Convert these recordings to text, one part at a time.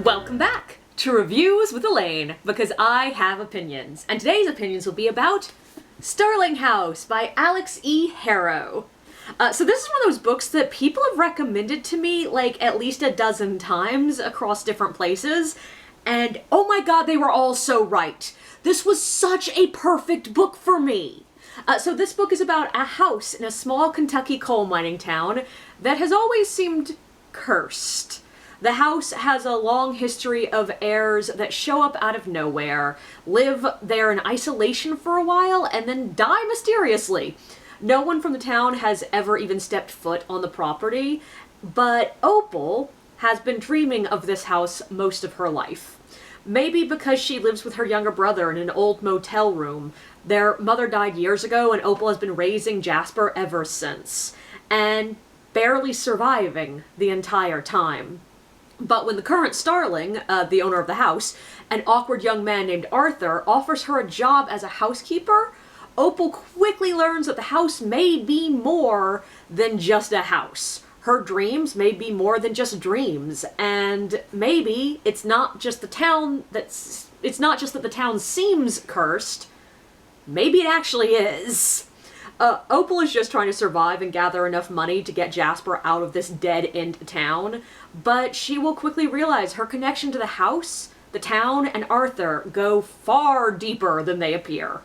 Welcome back to Reviews with Elaine, because I have opinions. And today's opinions will be about Starling House by Alix E. Harrow. So this is one of those books that people have recommended to me like at least a dozen times across different places, and oh my god, they were all so right. This was such a perfect book for me. So this book is about a house in a small Kentucky coal mining town that has always seemed cursed. The house has a long history of heirs that show up out of nowhere, live there in isolation for a while, and then die mysteriously. No one from the town has ever even stepped foot on the property, but Opal has been dreaming of this house most of her life. Maybe because she lives with her younger brother in an old motel room. Their mother died years ago, and Opal has been raising Jasper ever since, and barely surviving the entire time. But when the current Starling, the owner of the house, an awkward young man named Arthur, offers her a job as a housekeeper, Opal quickly learns that the house may be more than just a house. Her dreams may be more than just dreams, and maybe it's not just that the town seems cursed, maybe it actually is. Opal is just trying to survive and gather enough money to get Jasper out of this dead-end town, but she will quickly realize her connection to the house, the town, and Arthur go far deeper than they appear.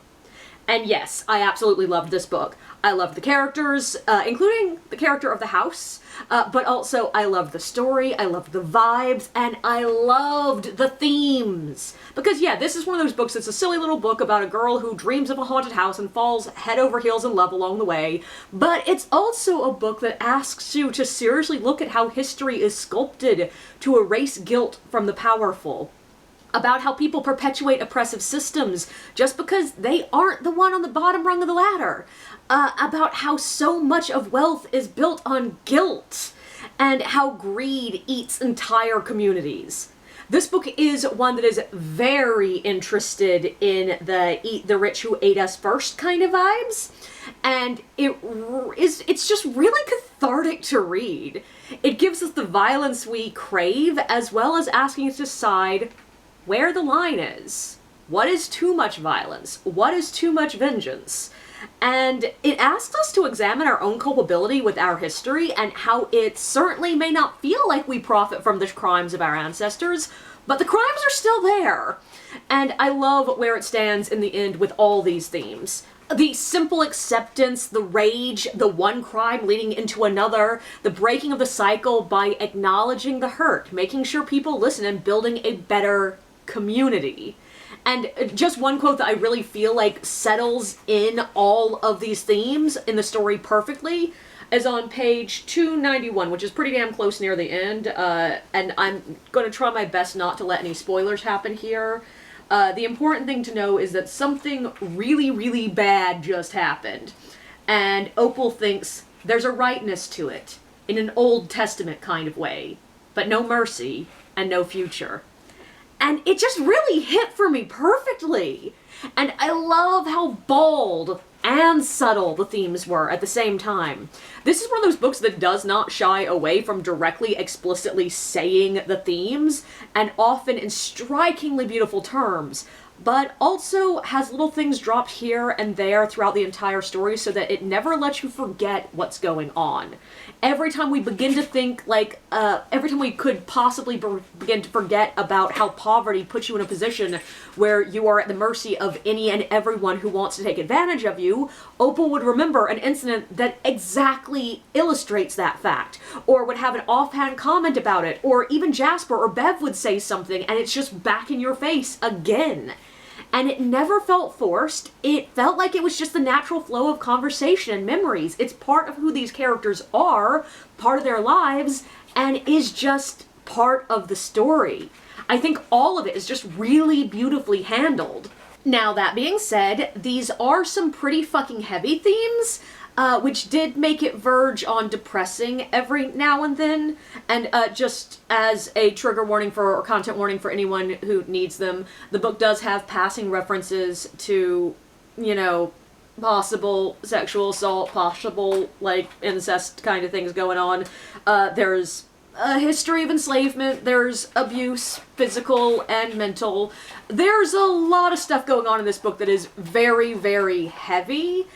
And yes, I absolutely loved this book. I loved the characters, including the character of the house, but also I loved the story, I loved the vibes, and I loved the themes. Because yeah, this is one of those books that's a silly little book about a girl who dreams of a haunted house and falls head over heels in love along the way, but it's also a book that asks you to seriously look at how history is sculpted to erase guilt from the powerful. About how people perpetuate oppressive systems just because they aren't the one on the bottom rung of the ladder. About how so much of wealth is built on guilt, and how greed eats entire communities. This book is one that is very interested in the eat the rich who ate us first kind of vibes, and it's just really cathartic to read. It gives us the violence we crave, as well as asking us to decide where the line is. What is too much violence? What is too much vengeance? And it asks us to examine our own culpability with our history and how it certainly may not feel like we profit from the crimes of our ancestors, but the crimes are still there. And I love where it stands in the end with all these themes. The simple acceptance, the rage, the one crime leading into another, the breaking of the cycle by acknowledging the hurt, making sure people listen, and building a better community. And just one quote that I really feel like settles in all of these themes in the story perfectly is on page 291, which is pretty damn close near the end, and I'm going to try my best not to let any spoilers happen here. The important thing to know is that something really, really bad just happened, and Opal thinks there's a rightness to it, in an Old Testament kind of way, but no mercy and no future. And it just really hit for me perfectly. And I love how bold and subtle the themes were at the same time. This is one of those books that does not shy away from directly, explicitly saying the themes, and often in strikingly beautiful terms, but also has little things dropped here and there throughout the entire story so that it never lets you forget what's going on. Every time we begin to think every time we could possibly begin to forget about how poverty puts you in a position where you are at the mercy of any and everyone who wants to take advantage of you, Opal would remember an incident that exactly illustrates that fact, or would have an offhand comment about it, or even Jasper or Bev would say something and it's just back in your face again. And it never felt forced. It felt like it was just the natural flow of conversation and memories. It's part of who these characters are, part of their lives, and is just part of the story. I think all of it is just really beautifully handled. Now, that being said, these are some pretty fucking heavy themes, which did make it verge on depressing every now and then. And just as a trigger warning or content warning for anyone who needs them, the book does have passing references to, you know, possible sexual assault, possible, like, incest kind of things going on. There's a history of enslavement, there's abuse, physical and mental. There's a lot of stuff going on in this book that is very, very heavy.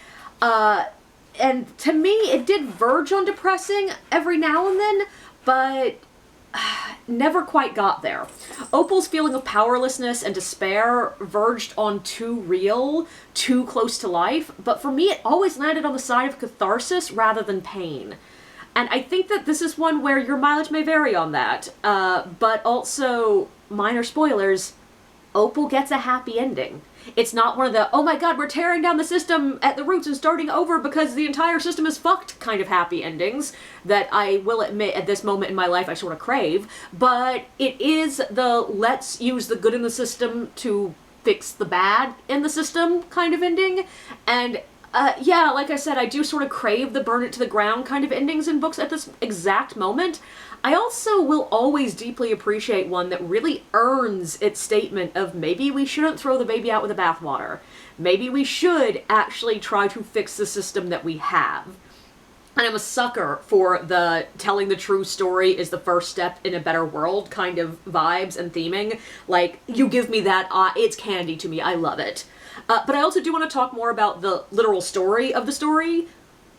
And to me, it did verge on depressing every now and then, but never quite got there. Opal's feeling of powerlessness and despair verged on too real, too close to life, but for me it always landed on the side of catharsis rather than pain. And I think that this is one where your mileage may vary on that, but also, minor spoilers, Opal gets a happy ending. It's not one of the, oh my god, we're tearing down the system at the roots and starting over because the entire system is fucked kind of happy endings that I will admit at this moment in my life I sort of crave, but it is the let's use the good in the system to fix the bad in the system kind of ending, and yeah, like I said, I do sort of crave the burn it to the ground kind of endings in books at this exact moment. I also will always deeply appreciate one that really earns its statement of maybe we shouldn't throw the baby out with the bathwater. Maybe we should actually try to fix the system that we have. And I'm a sucker for the telling the true story is the first step in a better world kind of vibes and theming. Like, you give me that, it's candy to me, I love it. But I also do want to talk more about the literal story of the story.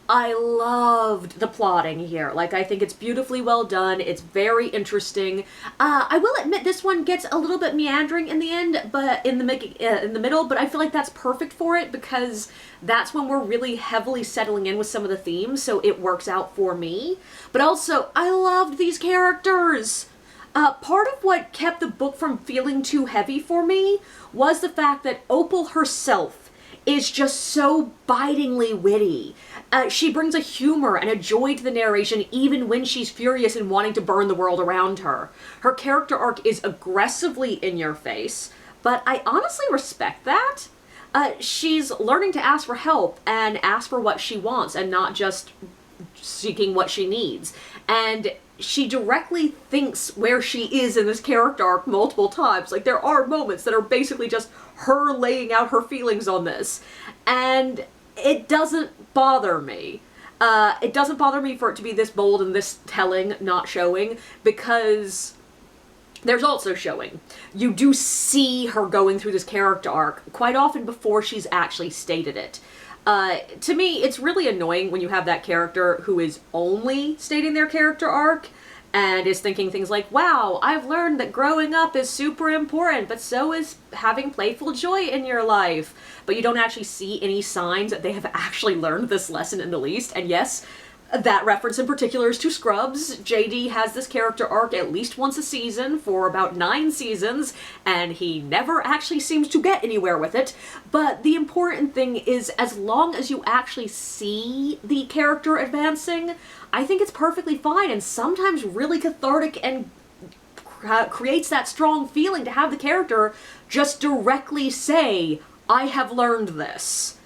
I loved the plotting here. Like, I think it's beautifully well done. It's very interesting. I will admit this one gets a little bit meandering in the end, but in the middle, but I feel like that's perfect for it because that's when we're really heavily settling in with some of the themes, so it works out for me. But also, I loved these characters. Part of what kept the book from feeling too heavy for me was the fact that Opal herself is just so bitingly witty. She brings a humor and a joy to the narration even when she's furious and wanting to burn the world around her. Her character arc is aggressively in your face, but I honestly respect that. She's learning to ask for help and ask for what she wants and not just seeking what she needs. And she directly thinks where she is in this character arc multiple times. Like, there are moments that are basically just her laying out her feelings on this. And it doesn't bother me. It doesn't bother me for it to be this bold and this telling, not showing, because there's also showing. You do see her going through this character arc quite often before she's actually stated it. To me, it's really annoying when you have that character who is only stating their character arc and is thinking things like, wow, I've learned that growing up is super important, but so is having playful joy in your life. But you don't actually see any signs that they have actually learned this lesson in the least. And yes, that reference in particular is to Scrubs. JD has this character arc at least once a season for about 9 seasons, and he never actually seems to get anywhere with it. But the important thing is, as long as you actually see the character advancing, I think it's perfectly fine and sometimes really cathartic and creates that strong feeling to have the character just directly say, I have learned this.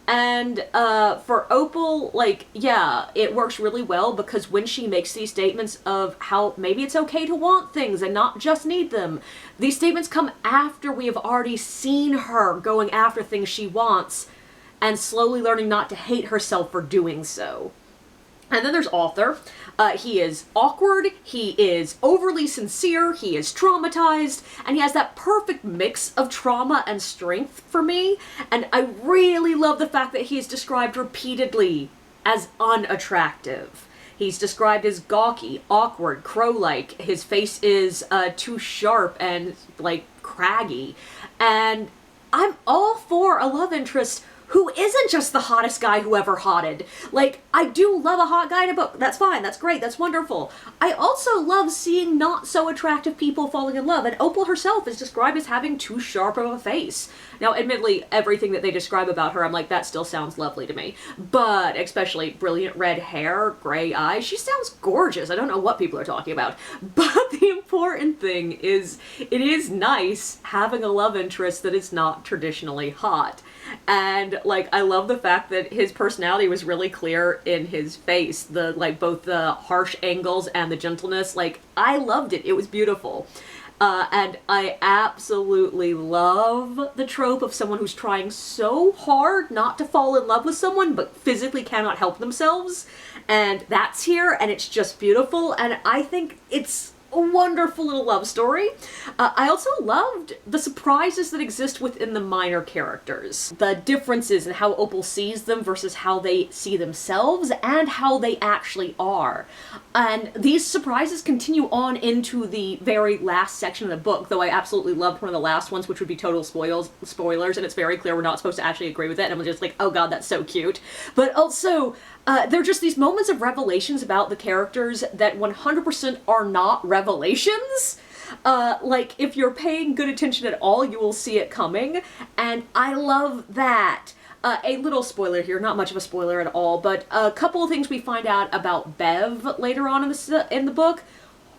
And for Opal, like, yeah, it works really well because when she makes these statements of how maybe it's okay to want things and not just need them, these statements come after we have already seen her going after things she wants and slowly learning not to hate herself for doing so. And then there's Arthur. He is awkward, he is overly sincere, he is traumatized, and he has that perfect mix of trauma and strength for me. And I really love the fact that he is described repeatedly as unattractive. He's described as gawky, awkward, crow-like. His face is too sharp and, like, craggy. And I'm all for a love interest who isn't just the hottest guy who ever hotted. Like, I do love a hot guy in a book. That's fine, that's great, that's wonderful. I also love seeing not so attractive people falling in love, and Opal herself is described as having too sharp of a face. Now, admittedly, everything that they describe about her, I'm like, that still sounds lovely to me. But, especially brilliant red hair, gray eyes, she sounds gorgeous. I don't know what people are talking about. But the important thing is, it is nice having a love interest that is not traditionally hot. And, like, I love the fact that his personality was really clear in his face. The, like, both the harsh angles and the gentleness. Like, I loved it. It was beautiful. And I absolutely love the trope of someone who's trying so hard not to fall in love with someone, but physically cannot help themselves. And that's here, and it's just beautiful, and I think it's a wonderful little love story. I also loved the surprises that exist within the minor characters. The differences in how Opal sees them versus how they see themselves and how they actually are. And these surprises continue on into the very last section of the book, though I absolutely loved one of the last ones, which would be total spoilers, and it's very clear we're not supposed to actually agree with it, and I'm just like, oh god, that's so cute. But also, there are just these moments of revelations about the characters that 100% are not revelations. Like, if you're paying good attention at all, you will see it coming, and I love that. A little spoiler here, not much of a spoiler at all, but a couple of things we find out about Bev later on in the book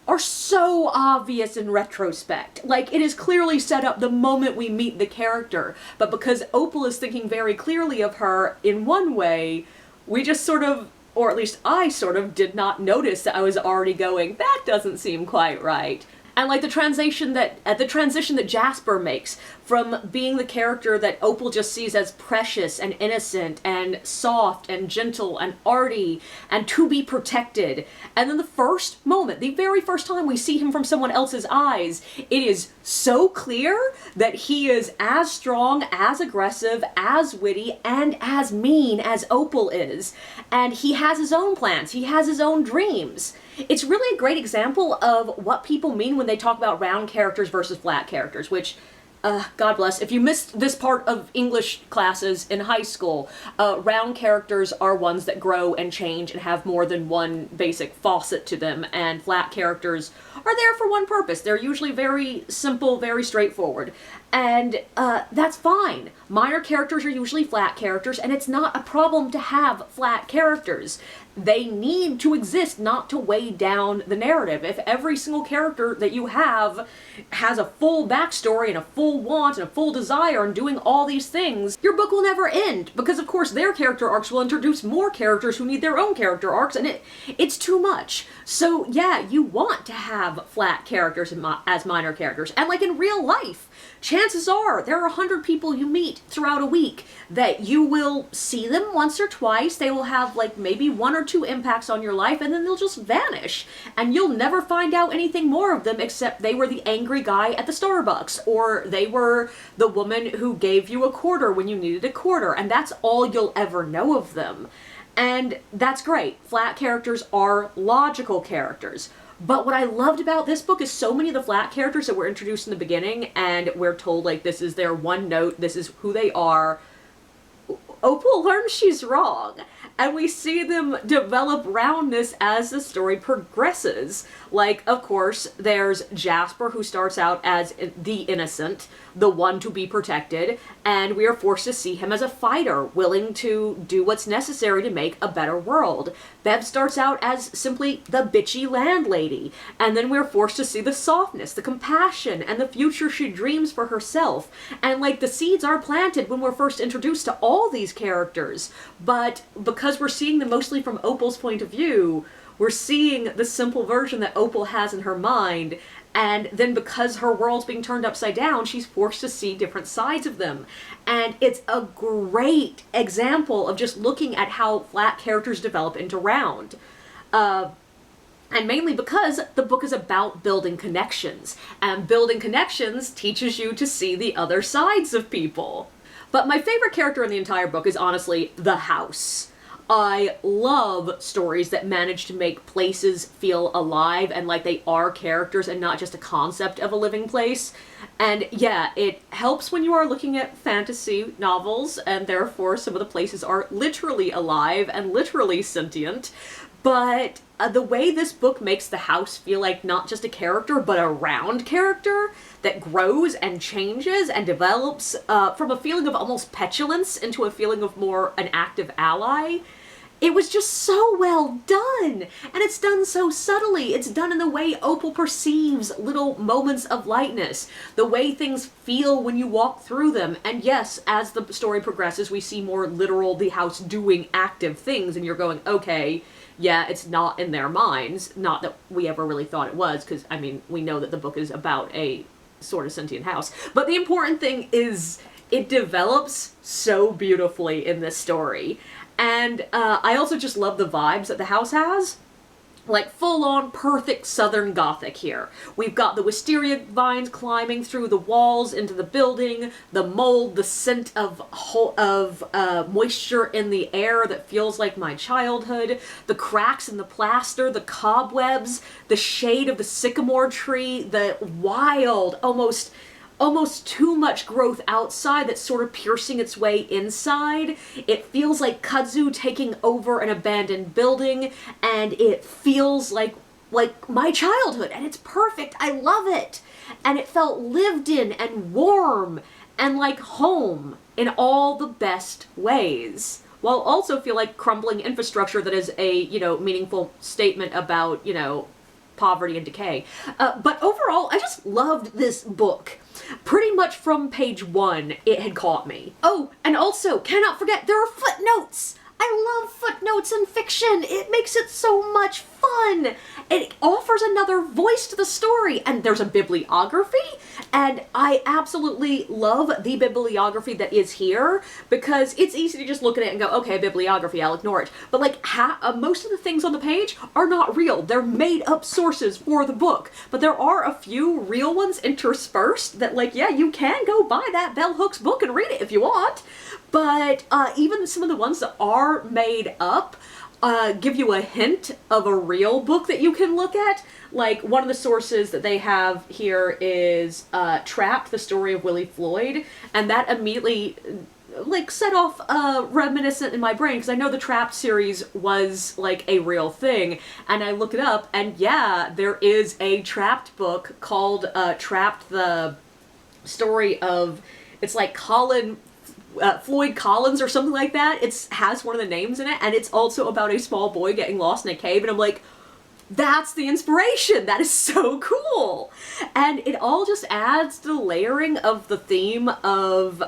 are so obvious in retrospect. Like, it is clearly set up the moment we meet the character, but because Opal is thinking very clearly of her in one way, we just sort of, or at least I sort of, did not notice that I was already going, that doesn't seem quite right. And like the transition that Jasper makes from being the character that Opal just sees as precious and innocent and soft and gentle and arty and to be protected. And then the first moment, the very first time we see him from someone else's eyes, it is so clear that he is as strong, as aggressive, as witty, and as mean as Opal is. And he has his own plans. He has his own dreams. It's really a great example of what people mean when they talk about round characters versus flat characters, which, God bless, if you missed this part of English classes in high school, round characters are ones that grow and change and have more than one basic faucet to them, and flat characters are there for one purpose. They're usually very simple, very straightforward. And that's fine. Minor characters are usually flat characters, and it's not a problem to have flat characters. They need to exist not to weigh down the narrative. If every single character that you have has a full backstory and a full want and a full desire and doing all these things, your book will never end, because of course their character arcs will introduce more characters who need their own character arcs, and it's too much. So yeah, you want to have flat characters as minor characters. And like in real life, chances are there are 100 people you meet throughout a week that you will see them once or twice. They will have like maybe 1 or 2 impacts on your life, and then they'll just vanish. And you'll never find out anything more of them except they were the angry guy at the Starbucks, or they were the woman who gave you a quarter when you needed a quarter, and that's all you'll ever know of them. And that's great. Flat characters are logical characters. But what I loved about this book is so many of the flat characters that were introduced in the beginning, and we're told, like, this is their one note, this is who they are. Opal learns she's wrong, and we see them develop roundness as the story progresses. Like, of course, there's Jasper, who starts out as the innocent, the one to be protected, and we are forced to see him as a fighter, willing to do what's necessary to make a better world. Bev starts out as simply the bitchy landlady, and then we're forced to see the softness, the compassion, and the future she dreams for herself. And like, the seeds are planted when we're first introduced to all these characters, but because we're seeing them mostly from Opal's point of view, we're seeing the simple version that Opal has in her mind, and then because her world's being turned upside down, she's forced to see different sides of them. And it's a great example of just looking at how flat characters develop into round. And mainly because the book is about building connections, and building connections teaches you to see the other sides of people. But my favorite character in the entire book is honestly the house. I love stories that manage to make places feel alive and like they are characters and not just a concept of a living place. And yeah, it helps when you are looking at fantasy novels, and therefore some of the places are literally alive and literally sentient. But the way this book makes the house feel like not just a character, but a round character that grows and changes and develops from a feeling of almost petulance into a feeling of more an active ally it was just so well done, and it's done so subtly. It's done in the way Opal perceives little moments of lightness, the way things feel when you walk through them. And yes, as the story progresses, we see more literal the house doing active things, and you're going, okay, yeah, it's not in their minds. Not that we ever really thought it was, because, I mean, we know that the book is about a sort of sentient house. But the important thing is it develops so beautifully in this story. And I also just love the vibes that the house has. Like, full-on perfect southern gothic here. We've got the wisteria vines climbing through the walls into the building, the mold, the scent of moisture in the air that feels like my childhood, the cracks in the plaster, the cobwebs, the shade of the sycamore tree, the wild, almost too much growth outside that's sort of piercing its way inside. It feels like kudzu taking over an abandoned building, and it feels like my childhood, and it's perfect. I love it. And it felt lived in and warm and like home in all the best ways, while also feel like crumbling infrastructure that is a, meaningful statement about, poverty and decay. But overall, I just loved this book. Pretty much from page 1, it had caught me. Oh, and also, cannot forget, there are footnotes! I love footnotes in fiction! It makes it so much fun! It offers another voice to the story, and there's a bibliography, and I absolutely love the bibliography that is here, because it's easy to just look at it and go, okay, bibliography, I'll ignore it. But like, most of the things on the page are not real. They're made-up sources for the book. But there are a few real ones interspersed that, like, yeah, you can go buy that Bell Hooks book and read it if you want. But even some of the ones that are made up give you a hint of a real book that you can look at. Like, one of the sources that they have here is Trapped, the story of Willie Floyd, and that immediately set off reminiscent in my brain, because I know the Trapped series was like a real thing, and I look it up, and yeah, there is a Trapped book called Trapped, the story of, it's like Floyd Collins or something like that. It has one of the names in it, and it's also about a small boy getting lost in a cave, and I'm like, that's the inspiration! That is so cool! And it all just adds to the layering of the theme of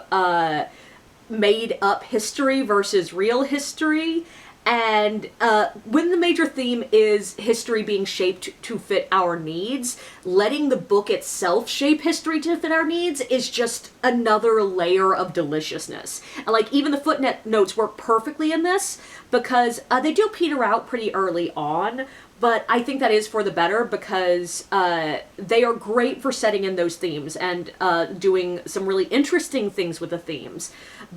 made-up history versus real history. And when the major theme is history being shaped to fit our needs, letting the book itself shape history to fit our needs is just another layer of deliciousness. And like, even the footnotes work perfectly in this, because they do peter out pretty early on, but I think that is for the better, because they are great for setting in those themes and doing some really interesting things with the themes.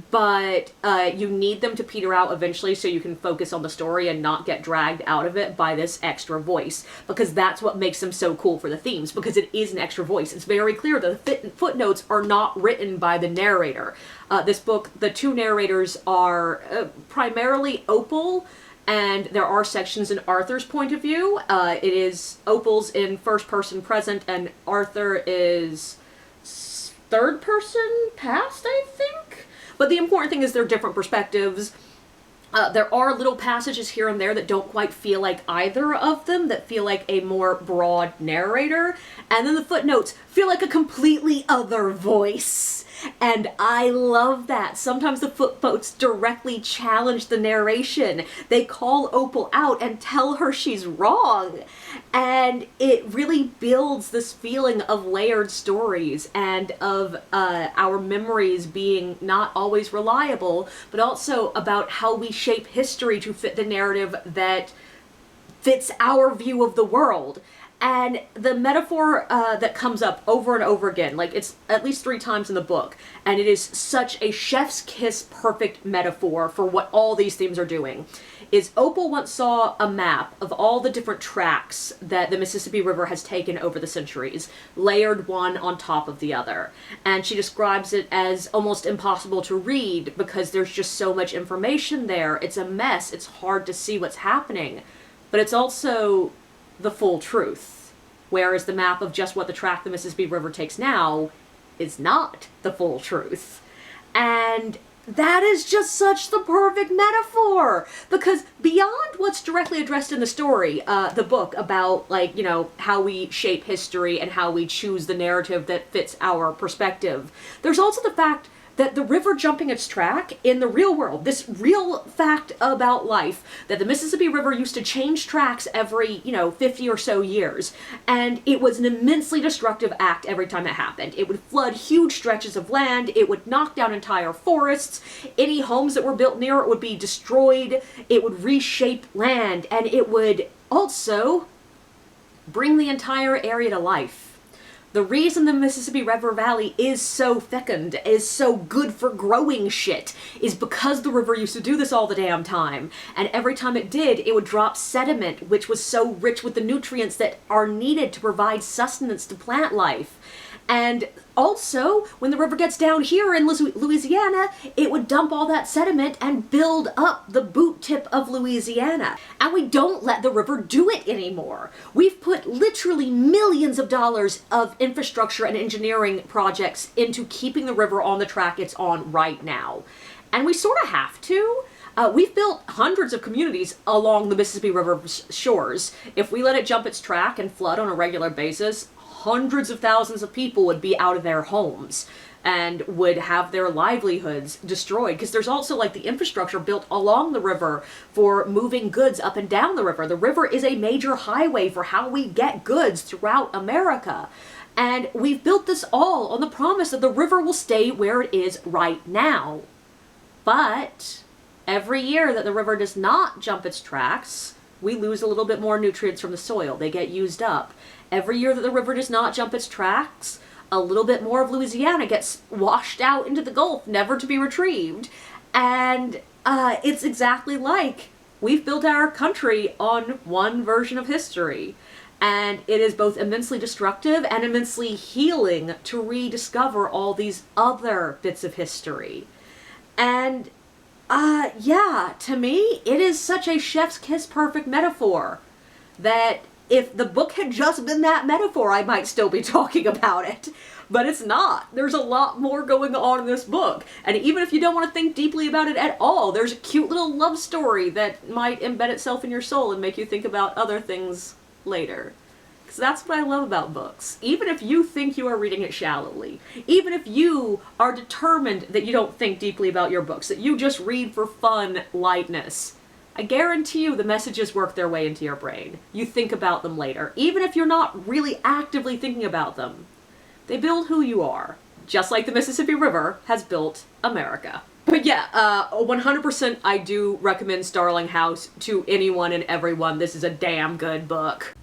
But you need them to peter out eventually so you can focus on the story and not get dragged out of it by this extra voice, because that's what makes them so cool for the themes, because it is an extra voice. It's very clear that the footnotes are not written by the narrator. This book, the two narrators are primarily Opal, and there are sections in Arthur's point of view. It is Opal's in first person present, and Arthur is third person past, I think? But the important thing is they're different perspectives. There are little passages here and there that don't quite feel like either of them, that feel like a more broad narrator. And then the footnotes feel like a completely other voice. And I love that. Sometimes the footnotes directly challenge the narration. They call Opal out and tell her she's wrong. And it really builds this feeling of layered stories and of our memories being not always reliable, but also about how we shape history to fit the narrative that fits our view of the world. And the metaphor that comes up over and over again, like it's at least 3 times in the book, and it is such a chef's kiss perfect metaphor for what all these themes are doing, is Opal once saw a map of all the different tracks that the Mississippi River has taken over the centuries, layered one on top of the other. And she describes it as almost impossible to read because there's just so much information there. It's a mess. It's hard to see what's happening. But it's also the full truth, whereas the map of just what the track the Mississippi River takes now is not the full truth. And That is just such the perfect metaphor! Because beyond what's directly addressed in the story, the book about, like, you know, how we shape history and how we choose the narrative that fits our perspective, there's also the fact that the river jumping its track in the real world, this real fact about life, that the Mississippi River used to change tracks every, 50 or so years, and it was an immensely destructive act every time it happened. It would flood huge stretches of land, it would knock down entire forests, any homes that were built near it would be destroyed, it would reshape land, and it would also bring the entire area to life. The reason the Mississippi River Valley is so fecund, is so good for growing shit, is because the river used to do this all the damn time. And every time it did, it would drop sediment, which was so rich with the nutrients that are needed to provide sustenance to plant life. And also, when the river gets down here in Louisiana, it would dump all that sediment and build up the boot tip of Louisiana. And we don't let the river do it anymore. We've put literally millions of dollars of infrastructure and engineering projects into keeping the river on the track it's on right now. And we sort of have to. We've built hundreds of communities along the Mississippi River shores. If we let it jump its track and flood on a regular basis, hundreds of thousands of people would be out of their homes and would have their livelihoods destroyed, because there's also like the infrastructure built along the river for moving goods up and down the river. The river is a major highway for how we get goods throughout America. And we've built this all on the promise that the river will stay where it is right now. But every year that the river does not jump its tracks, we lose a little bit more nutrients from the soil. They get used up. Every year that the river does not jump its tracks, a little bit more of Louisiana gets washed out into the Gulf, never to be retrieved. And it's exactly like we've built our country on one version of history. And it is both immensely destructive and immensely healing to rediscover all these other bits of history. And yeah, to me, it is such a chef's kiss perfect metaphor that if the book had just been that metaphor, I might still be talking about it. But it's not. There's a lot more going on in this book. And even if you don't want to think deeply about it at all, there's a cute little love story that might embed itself in your soul and make you think about other things later. Because that's what I love about books. Even if you think you are reading it shallowly, even if you are determined that you don't think deeply about your books, that you just read for fun, lightness, I guarantee you the messages work their way into your brain. You think about them later. Even if you're not really actively thinking about them, they build who you are. Just like the Mississippi River has built America. But yeah, 100% I do recommend Starling House to anyone and everyone. This is a damn good book.